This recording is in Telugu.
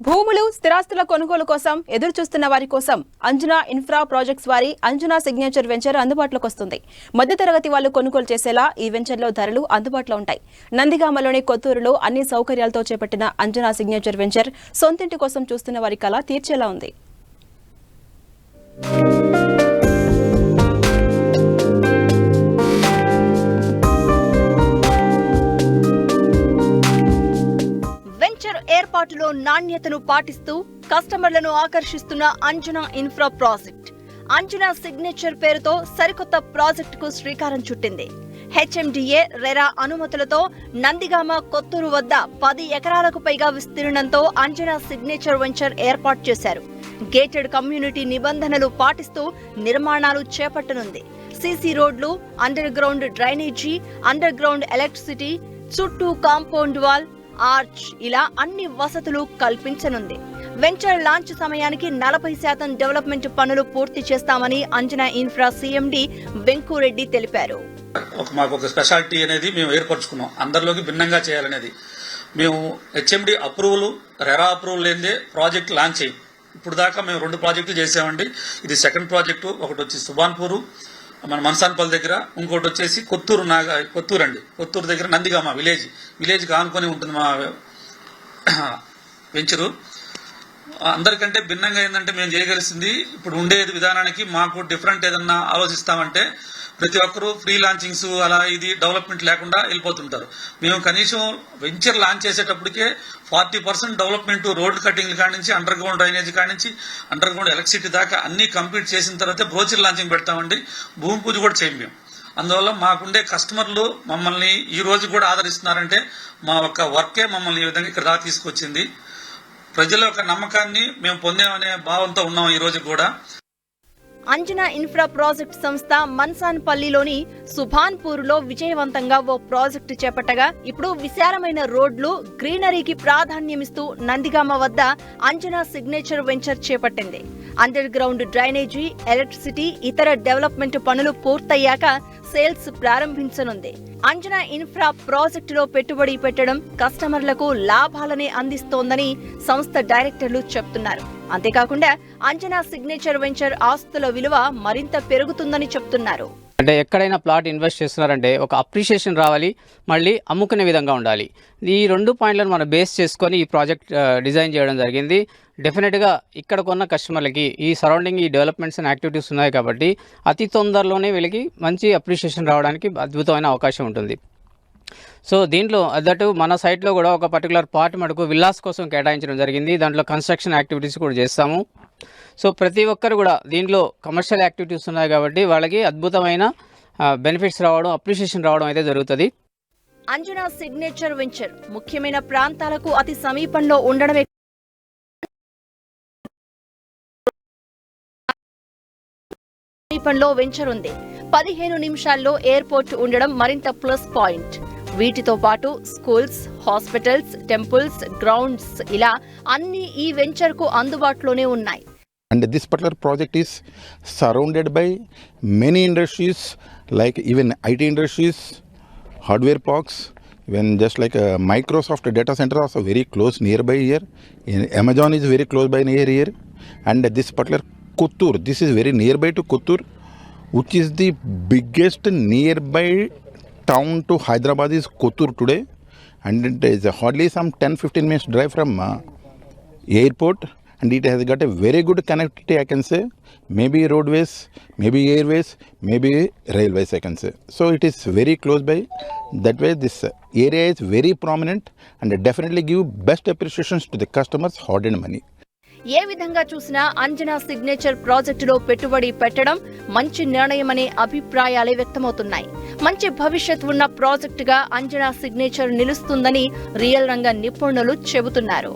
భూములు స్థిరాస్తుల కొనుగోలు కోసం ఎదురు చూస్తున్న వారి కోసం అంజనా ఇన్ఫ్రా ప్రాజెక్ట్స్ వారి అంజనా సిగ్నేచర్ వెంచర్ అందుబాటులోకి వస్తుంది. మధ్యతరగతి వాళ్ళు కొనుగోలు చేసేలా ఈ వెంచర్లో ధరలు అందుబాటులో ఉంటాయి. నందిగామలోని కొత్తూరులో అన్ని సౌకర్యాలతో చేపట్టిన అంజనా సిగ్నేచర్ వెంచర్ సొంతింటి కోసం చూస్తున్న వారి కల తీర్చేలా ఉంది. ఏర్పాటులో నాణ్యతను పాటిస్తూ కస్టమర్లను ఆకర్షిస్తున్న Anjana infra project Anjana signature పేరుతో సరికొత్త ప్రాజెక్టుకు శ్రీకారం చుట్టింది. హెచ్ఎండిఏ రెరా అనుమతులతో నందిగామ కొత్తూరు వద్ద 10 ఎకరాలకు పైగా విస్తీర్ణంతో అంజనా సిగ్నేచర్ వెంచర్ ఏర్పాటు చేశారు. గేటెడ్ కమ్యూనిటీ నిబంధనలు పాటిస్తూ నిర్మాణాలు చేపట్టనుంది. సీసీ రోడ్లు, under ground drainage, under ground electricity, చుట్టూ కాంపౌండ్ వాల్, ఆర్చ్ ఇలా అన్ని వసతులు కల్పించనుంది. వెంచర్ లాంచ్ సమయానికి 40% డెవలప్మెంట్ పనులు పూర్తి చేస్తామని అంజనా ఇన్ఫ్రా సిఎండి వెంకురెడ్డి తెలిపారు. మాకు ఒక స్పెషాలిటీ అనేది మేము ఏర్పరచుకున్నాం, అందరిలోకి భిన్నంగా చేయాలనేది. మేము హెచ్ఎండి అప్రూవల్, రెరా అప్రూవల్ లేదే ప్రాజెక్ట్ లాంచ్ చేయం. ఇప్పుడు దాకా మేము 2 ప్రాజెక్టులు చేసామండి. ఇది సెకండ్ ప్రాజెక్టు. ఒకటి వచ్చి సుబాన్పూరు మన మనసాన్పల్లి దగ్గర, ఇంకోటి వచ్చేసి కొత్తూరు అండి. కొత్తూరు దగ్గర నందిగామ విలేజ్కి ఆనుకొని ఉంటుంది మా వెంచరు. అందరికంటే భిన్నంగా ఏంటంటే మేము చేయగలిసింది ఇప్పుడు ఉండేది విధానానికి మాకు డిఫరెంట్ ఏదన్నా ఆలోచిస్తామంటే ప్రతి ఒక్కరూ ఫ్రీ లాంచింగ్స్ అలా ఇది డెవలప్మెంట్ లేకుండా వెళ్ళిపోతుంటారు. మేము కనీసం వెంచర్ లాంచ్ చేసేటప్పటికే 40% డెవలప్మెంట్, రోడ్ కటింగ్ల కాడి నుంచి అండర్ గ్రౌండ్ డ్రైనేజ్ కాడి నుంచి అండర్ గ్రౌండ్ ఎలక్ట్రిసిటీ దాకా అన్ని కంప్లీట్ చేసిన తర్వాత బ్రోచర్ లాంచింగ్ పెడతామండి. భూమి పూజ కూడా చేయం మేము. అందువల్ల మాకుండే కస్టమర్లు మమ్మల్ని ఈ రోజు కూడా ఆదరిస్తున్నారంటే మా యొక్క వర్కే మమ్మల్ని ఈ విధంగా ఇక్కడ దాకా తీసుకొచ్చింది. ప్రజల యొక్క నమ్మకాన్ని మేము పొందామనే భావంతో ఉన్నాం ఈ రోజు కూడా. అంజనా ఇన్ఫ్రా ప్రాజెక్ట్ సంస్థ మన్సాన్పల్లిలోని సుభాన్పూర్లో విజయవంతంగా ఓ ప్రాజెక్టు చేపట్టగా ఇప్పుడు విశాలమైన రోడ్లు, గ్రీనరీకి ప్రాధాన్యమిస్తూ నందిగామ వద్ద అంజనా సిగ్నేచర్ వెంచర్ చేపట్టింది. అండర్ గ్రౌండ్ డ్రైనేజీ, ఎలక్ట్రిసిటీ, ఇతర డెవలప్మెంట్ పనులు పూర్తయ్యాక సేల్స్ ప్రారంభించనుంది. అంజనా ఇన్ఫ్రా ప్రాజెక్టులో పెట్టుబడి పెట్టడం కస్టమర్లకు లాభాలనే అందిస్తోందని సంస్థ డైరెక్టర్లు చెప్తున్నారు. అంతేకాకుండా అంజనా సిగ్నేచర్ వెంచర్ ఆస్తుల విలువ మరింత పెరుగుతుందని చెప్తున్నారు. అంటే ఎక్కడైనా ప్లాట్ ఇన్వెస్ట్ చేస్తున్నారంటే ఒక అప్రిషియేషన్ రావాలి, మళ్ళీ అమ్ముకునే విధంగా ఉండాలి. ఈ 2 పాయింట్లను మనం బేస్ చేసుకొని ఈ ప్రాజెక్ట్ డిజైన్ చేయడం జరిగింది. డెఫినెట్గా ఇక్కడ కొన్న కస్టమర్లకి ఈ సరౌండింగ్ ఈ డెవలప్మెంట్స్ అండ్ యాక్టివిటీస్ ఉన్నాయి కాబట్టి అతి తొందరలోనే వీళ్ళకి మంచి అప్రిషియేషన్ రావడానికి అద్భుతమైన అవకాశం ఉంటుంది. సో దీంట్లో అదటు మన సైట్లో కూడా ఒక పర్టికులర్ పార్ట్ మటుకు విల్లాస్ కోసం కేటాయించడం జరిగింది. దాంట్లో కన్స్ట్రక్షన్ యాక్టివిటీస్ కూడా చేస్తాము. సో ప్రతి ఒక్కరు కూడా దీంట్లో కమర్షియల్ యాక్టివిటీస్ ఉన్నాయి కాబట్టి వాళ్ళకి అద్భుతమైన బెనిఫిట్స్ రావడం, అప్రిషియేషన్ రావడం అయితే జరుగుతుంది. అంజనా సిగ్నేచర్ వెంచర్ ముఖ్యమైన ప్రాంతాలకు అతి సమీపంలో ఉండడమే సమీపంలో వెంచర్ ఉంది. 15 నిమిషాల్లో ఎయిర్పోర్ట్ ఉండడం మరింత ప్లస్ పాయింట్. వీటితో పాటు స్కూల్స్, హాస్పిటల్స్, టెంపుల్స్, గ్రౌండ్స్ ఇలా అన్ని ఈ వెంచర్ కు అందుబాటులోనే ఉన్నాయి. And this particular project is surrounded by many industries, like even IT industries, hardware parks, even just like Microsoft data center also very close nearby here. Amazon is very close by near here. And this particular Kottur, this is very nearby to Kottur, which is the biggest nearby town to Hyderabad is Kottur today. And it is hardly some 10-15 minutes drive from airport. And it has got a very good connectivity, I can say. Maybe roadways, maybe airways, maybe railways, I can say. So it is very close by. That way this area is very prominent and definitely give best appreciations to the customers' hard-earned money. ఏ విధంగా చూసినా అంజనా సిగ్నేచర్ ప్రాజెక్టులో పెట్టుబడి పెట్టడం మంచి నిర్ణయమనే అభిప్రాయాలే వ్యక్తమవుతున్నాయి. మంచి భవిష్యత్ ఉన్న ప్రాజెక్టుగా అంజనా సిగ్నేచర్ నిలుస్తుందని రియల్ రంగ నిపుణులు చెబుతున్నారు.